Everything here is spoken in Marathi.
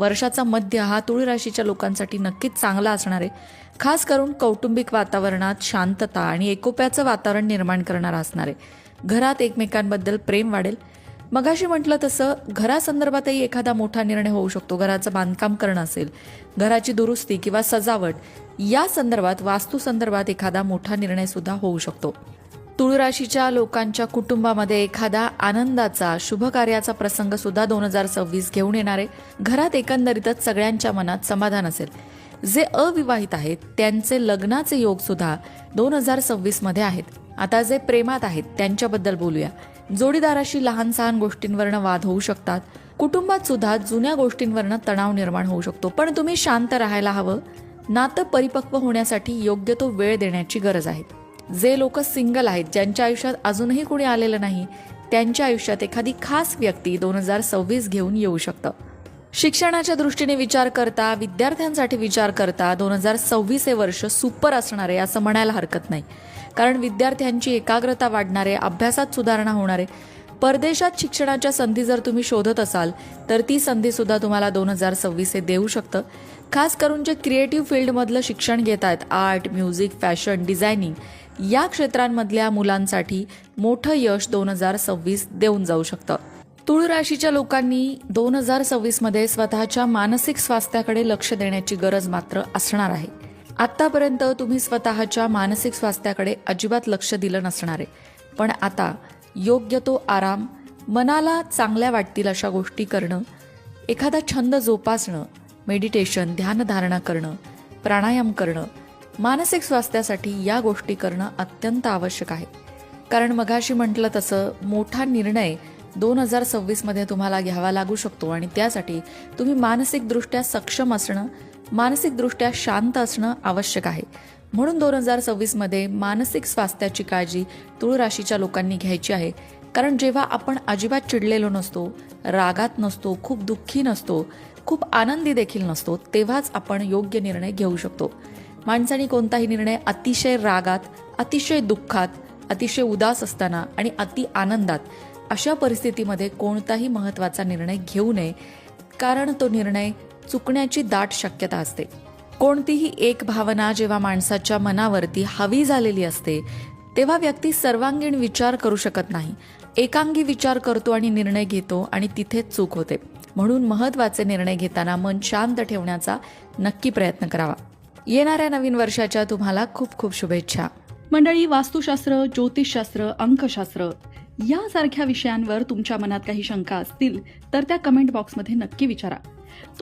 वर्षाचा मध्य हा तुळ राशीच्या लोकांसाठी नक्कीच चांगला असणार आहे. खास करून कौटुंबिक वातावरणात शांतता आणि एकोप्याचं वातावरण निर्माण करणारा असणार आहे. घरात एकमेकांबद्दल प्रेम वाढेल. मगाशी म्हटलं तसं घरासंदर्भातही एखादा मोठा निर्णय होऊ शकतो. घराचं बांधकाम करणं असेल, घराची दुरुस्ती किंवा सजावट या संदर्भात, वास्तू संदर्भात एखादा मोठा निर्णय सुद्धा होऊ शकतो. तुळ राशीच्या लोकांच्या कुटुंबामध्ये एखादा आनंदाचा शुभ कार्याचा प्रसंग सुद्धा 2026 घेऊन येणार आहे. घरात एकंदरीतच सगळ्यांच्या मनात समाधान असेल. जे अविवाहित आहेत त्यांचे लग्नाचे योग सुद्धा 2026 मध्ये आहेत. आता जे प्रेमात आहेत त्यांच्याबद्दल बोलूया. जोडीदाराशी लहान सहान गोष्टींवरनं वाद होऊ शकतात. कुटुंबात सुद्धा जुन्या गोष्टींवरनं तणाव निर्माण होऊ शकतो. पण तुम्ही शांत राहायला हवं. नातं परिपक्व होण्यासाठी योग्य तो वेळ देण्याची गरज आहे. जे लोक सिंगल आहेत, ज्यांच्या आयुष्यात अजूनही कोणी आलेलं नाही, त्यांच्या आयुष्यात एखादी खास व्यक्ती 2026 घेऊन येऊ शकतं. शिक्षणाच्या दृष्टीने विचार करता, विद्यार्थ्यांसाठी विचार करता 2026 हे वर्ष सुपर असणार आहे असं म्हणायला हरकत नाही. कारण विद्यार्थ्यांची एकाग्रता वाढणार आहे, अभ्यासात सुधारणा होणार आहे. परदेशात शिक्षणाच्या संधी जर तुम्ही शोधत असाल तर ती संधी सुद्धा तुम्हाला 2026 हे देऊ शकतं. खास करून जे क्रिएटिव्ह फील्डमधलं शिक्षण घेत आहेत, आर्ट, म्युझिक, फॅशन, डिझायनिंग या क्षेत्रांमधल्या मुलांसाठी मोठं यश 2026 देऊन जाऊ शकतं. तुळ राशीच्या लोकांनी 2026 मध्ये स्वतःच्या मानसिक स्वास्थ्याकडे लक्ष देण्याची गरज मात्र असणार आहे. आतापर्यंत तुम्ही स्वतःच्या मानसिक स्वास्थ्याकडे अजिबात लक्ष दिलं नसणार आहे. पण आता योग्य तो आराम, मनाला चांगल्या वाटतील अशा गोष्टी करणं, एखादा छंद जोपासणं, मेडिटेशन, ध्यानधारणा करणं, प्राणायाम करणं, मानसिक स्वास्थ्यासाठी या गोष्टी करणं अत्यंत आवश्यक आहे. कारण मगाशी म्हटलं तसं मोठा निर्णय 2026 मध्ये तुम्हाला घ्यावा लागू शकतो आणि त्यासाठी तुम्ही मानसिकदृष्ट्या सक्षम असणं, मानसिकदृष्ट्या शांत असणं आवश्यक आहे. म्हणून 2026 मध्ये मानसिक स्वास्थ्याची काळजी तुळ राशीच्या लोकांनी घ्यायची आहे. कारण जेव्हा आपण अजिबात चिडलेलो नसतो, रागात नसतो, खूप दुःखी नसतो, खूप आनंदी देखील नसतो, तेव्हाच आपण योग्य निर्णय घेऊ शकतो. माणसाने कोणताही निर्णय अतिशय रागात, अतिशय दुःखात, अतिशय उदास असताना आणि अति आनंदात अशा परिस्थितीमध्ये कोणताही महत्त्वाचा निर्णय घेऊ नये. कारण तो निर्णय चुकण्याची दाट शक्यता असते. कोणतीही एक भावना जेव्हा माणसाच्या मनावरती हवी झालेली असते तेव्हा व्यक्ती सर्वांगीण विचार करू शकत नाही. एकांगी विचार करतो आणि निर्णय घेतो आणि तिथेच चूक होते. म्हणून महत्त्वाचे निर्णय घेताना मन शांत ठेवण्याचा नक्की प्रयत्न करावा. येणाऱ्या नवीन वर्षाच्या तुम्हाला खूप खूप शुभेच्छा. मंडळी, वास्तुशास्त्र, ज्योतिषशास्त्र, अंकशास्त्र यासारख्या विषयांवर तुमच्या मनात काही शंका असतील तर त्या कमेंट बॉक्समध्ये नक्की विचारा.